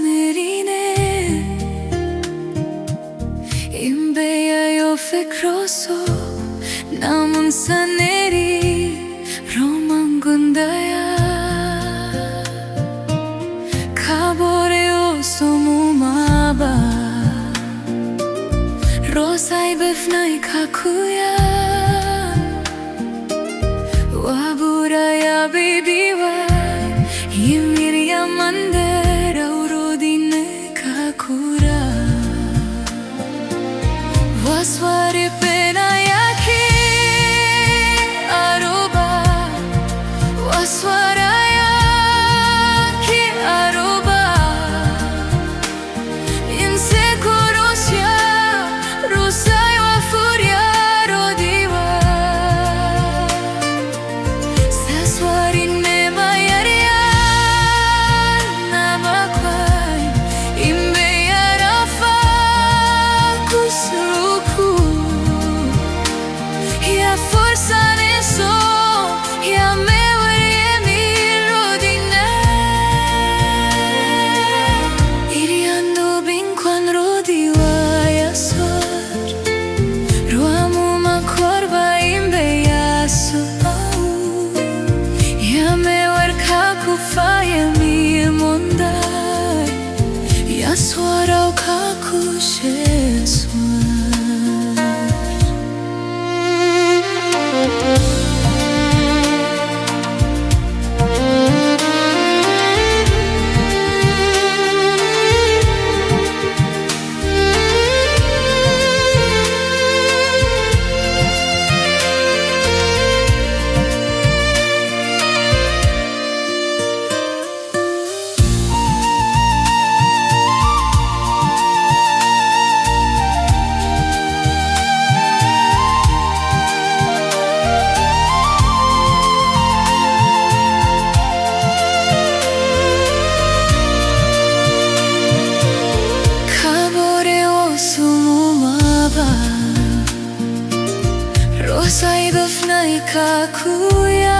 내리네 임베야요 페크로소 남은 산내리 로만 군다야 가보레오 소무마바 로사이 베프나이 카쿠야 와부라야 베이비와 이미리야 만데라 우로디네 카쿠라 와스와리 페나야키 아로바 와스와라야키 아로바 인세코로시아 로사이와 furia rodiwa saswari ne mayaria namakwai imbeyarafa kusuku ya forza neso ya mewarie mi rodine iriando binquan rodiwa ya sor ruamu ma korba imbeyasu ya mewar kaku faye mi mondai ya swarau kaku sheswar Rosai bafnai kakuya